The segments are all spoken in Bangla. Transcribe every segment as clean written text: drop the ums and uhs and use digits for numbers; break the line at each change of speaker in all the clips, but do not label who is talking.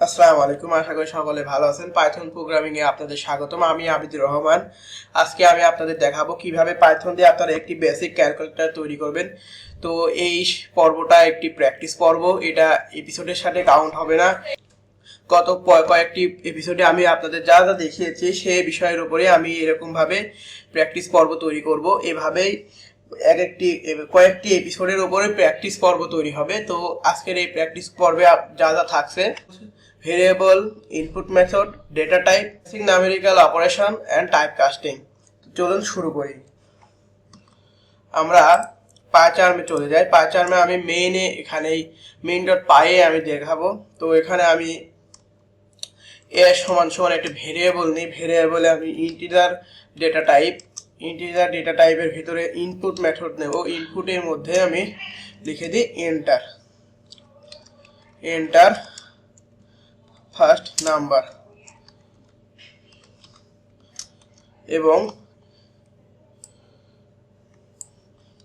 আসসালামু আলাইকুম, আশা করি সকলে ভালো আছেন। পাইথন প্রোগ্রামিং এ আপনাদের স্বাগতম। আমি আবিদুর রহমান। আজকে আমি আপনাদের দেখাবো কিভাবে পাইথন দিয়ে আপনারা একটি বেসিক ক্যালকুলেটর তৈরি করবেন। তো এই পর্বটা একটি প্র্যাকটিস পর্ব, এটা এপিসোডের সাথে কাউন্ট হবে না। গত কয়েকটি এপিসোডে আমি আপনাদের যা যা দেখিয়েছি সেই বিষয়ের উপরে আমি এরকম ভাবে প্র্যাকটিস পর্ব তৈরি করব। এভাবেই কয়েকটি এপিসোডের উপরে প্র্যাকটিস পর্ব তৈরি হবে। তো আজকের এই প্র্যাকটিস পর্বে যা যা থাকছে: variable, input method, data type, numerical operation and type casting. চলুন শুরু করি। আমরা পাইচার্মে চলে যাই। পাইচার্মে আমি এখানেই main.py আমি দেখাবো। তো এখানে আমি a সমান একটা ভেরিয়েবল নিই। ভেরিয়েবলে আমি ইন্টিজার ডেটা টাইপের ভিতরে ইনপুট মেথড নেব। ইনপুটের মধ্যে আমি লিখে দিই এন্টার ফার্স্ট নাম্বার, এবং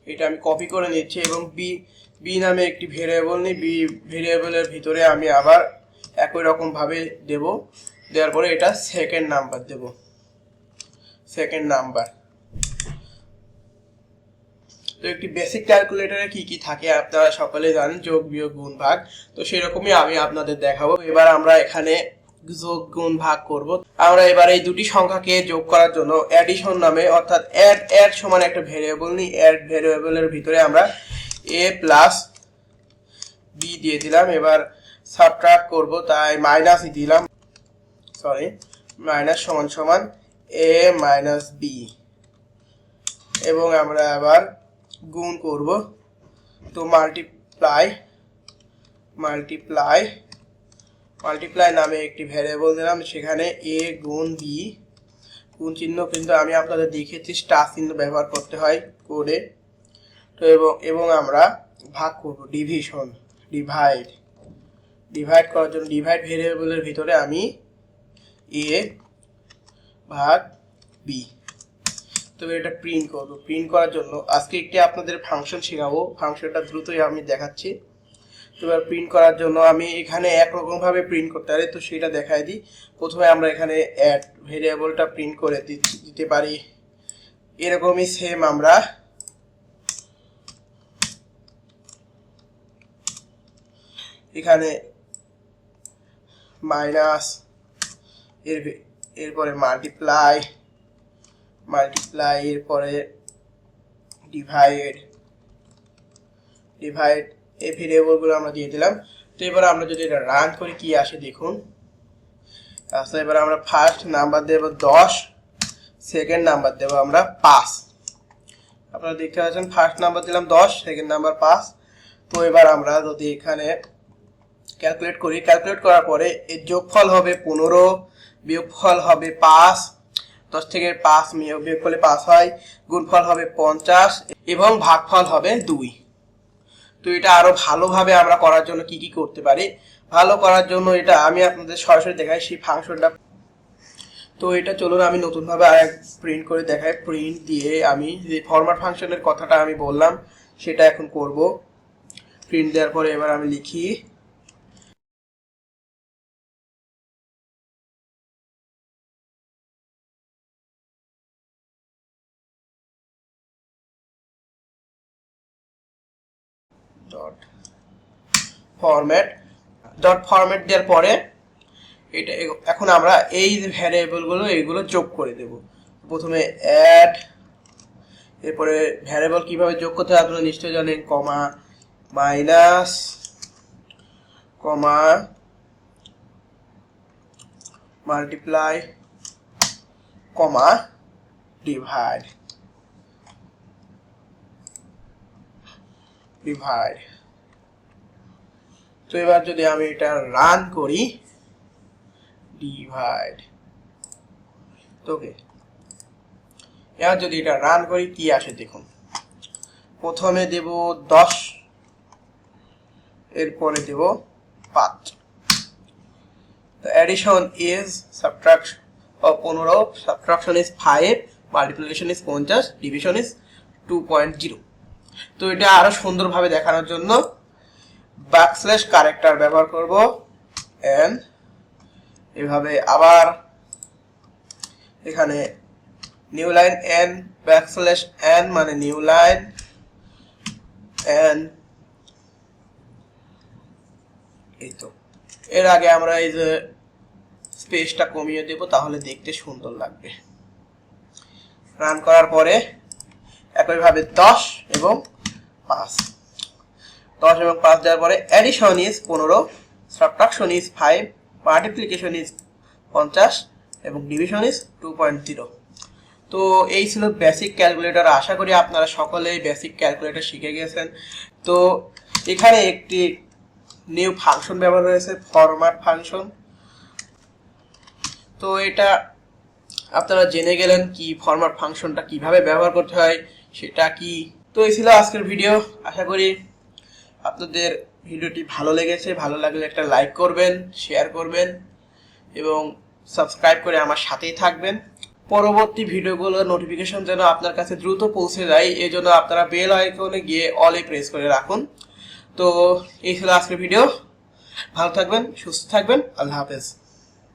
এটা আমি কপি করে নিচ্ছি এবং বি নামে একটি ভেরিয়েবল নিই। ভেরিয়েবলের ভিতরে আমি আবার একই রকম ভাবে দেব। দেওয়ার পরে এটা সেকেন্ড নাম্বার। তো একটি বেসিক ক্যালকুলেটরে কি থাকে আপনারা সকলে জানেন, যোগ, বিয়োগ, গুণ, ভাগ। তো সেরকমই আমি আপনাদের দেখাবো। এবার আমরা এখানে যোগ, গুণ, ভাগ করব। আমরা এবার এই দুটি সংখ্যাকে যোগ করার জন্য অ্যাডিশন নামে, অর্থাৎ অ্যাড সমান একটা ভেরিয়েবল নিই। অ্যাড ভেরিয়েবলের ভিতরে আমরা a প্লাস b দিয়ে দিলাম। এবার সাবট্রাক্ট করব, তাই মাইনাস দিলাম। মাইনাস সমান a মাইনাস b, এবং আমরা আবার গুণ করব। তো মাল্টিপ্লাই নামে একটি ভেরিয়েবল দিলাম, সেখানে a গুণ b, গুণ চিহ্ন কিন্তু আমি আপনাদের দেখিয়েছি স্টার চিহ্ন ব্যবহার করতে হয় কোডে। তো এবং আমরা ভাগ করব, ডিভাইড করার জন্য ডিভাইড ভেরিয়েবলের ভিতরে আমি a ভাগ b। তো এটা প্রিন্ট করব। প্রিন্ট করার জন্য আজকে একটি আপনাদের ফাংশন শেখাবো। ফাংশনটা দ্রুতই আমি দেখাচ্ছি। তো এবার প্রিন্ট করার জন্য আমি এখানে একরকম ভাবে প্রিন্ট করতে পারি, তো সেটা দেখাই দিই। প্রথমে আমরা এখানে অ্যাড ভেরিয়েবলটা প্রিন্ট করে দিতে পারি। এরকমই সেম আমরা এখানে মাইনাস, এরপরে মাল্টিপ্লাই, এরপরে ডিভাইড এই ভেরিয়েবলগুলো আমরা দিয়ে দিলাম। তো এবার আমরা যদি এটা রান করি কি আসে দেখুন। আচ্ছা, এবার আমরা ফার্স্ট নাম্বার দেব 10, সেকেন্ড নাম্বার দেব আমরা 5। আপনারা দেখতে পাচ্ছেন ফার্স্ট নাম্বার দিলাম 10, সেকেন্ড নাম্বার 5। তো এবার আমরা যদি এখানে ক্যালকুলেট করার পরে এর যোগফল হবে 15, বিয়োগফল হবে 5, 10 থেকে 5 বিয়োগ করলে 5 হয়, গুণফল হবে 50 এবং ভাগফল হবে 2। তো এটা আরো ভালোভাবে আমরা করার জন্য কি করতে পারি, ভালো করার জন্য এটা আমি আপনাদের সরাসরি দেখাই সেই ফাংশনটা। তো এটা চলুন আমি নতুন ভাবে আরেক প্রিন্ট করে দেখাই। প্রিন্ট দিয়ে আমি যে ফরম্যাট ফাংশনের কথাটা আমি বললাম সেটা এখন করব। প্রিন্ট দেওয়ার পরে এবার আমি লিখি ফরম্যাট দেওয়ার পরে এটা এখন আমরা এই যে ভ্যারিয়েবলগুলো এগুলো যোগ করে দেব। প্রথমে অ্যাড, এরপরে ভ্যারিয়েবল কিভাবে যোগ করতে হয় আপনারা নিশ্চয়ই জানেন, কমা, মাইনাস, কমা, মাল্টিপ্লাই, কমা, ডিভাইড। তো এবার যদি আমি এটা রান করি, ডিভাইড, ওকে, এবার যদি এটা রান করি কি আসে দেখুন। প্রথমে দেব 10, এরপরে দেব 5। তো addition is subtraction of 15, subtraction is 5, multiplication is 50, division is 2.0। তো এটা আরো সুন্দরভাবে দেখানোর জন্য ব্যাকস্ল্যাশ ক্যারেক্টার ব্যবহার করব, এন্ড এভাবে আবার এখানে new line n backslash n মানে নিউ লাইন n, এই তো। এর আগে আমরা এই যে স্পেসটা কমিয়ে দেব, তাহলে দেখতে সুন্দর লাগবে। রান করার পরে একইভাবে 10 এবং 5 দেওয়ার পরে addition is 15, subtraction is 5, multiplication is 50 এবং ডিভিশন ইজ 2.0। তো এই ছিল বেসিক ক্যালকুলেটর। আশা করি আপনারা সকলেই বেসিক ক্যালকুলেটর শিখে গেছেন। তো এখানে একটি নিউ ফাংশন ব্যবহার হয়েছে, ফরম্যাট ফাংশন। তো এটা আপনারা জেনে গেলেন কি ফরম্যাট ফাংশনটা কিভাবে ব্যবহার করতে হয় সেটা কি। তো এই ছিল আজকের ভিডিও। আশা করি আপনাদের ভিডিওটি ভালো লেগেছে। ভালো লাগলে একটা লাইক করবেন, শেয়ার করবেন এবং সাবস্ক্রাইব করে আমার সাথেই থাকবেন। পরবর্তী ভিডিওগুলোর নোটিফিকেশন যেন আপনার কাছে দ্রুত পৌঁছে যায়, এই জন্য আপনারা বেল আইকনে গিয়ে অলে প্রেস করে রাখুন। তো এই ছিল আজকের ভিডিও। ভালো থাকবেন, সুস্থ থাকবেন। আল্লাহ হাফেজ।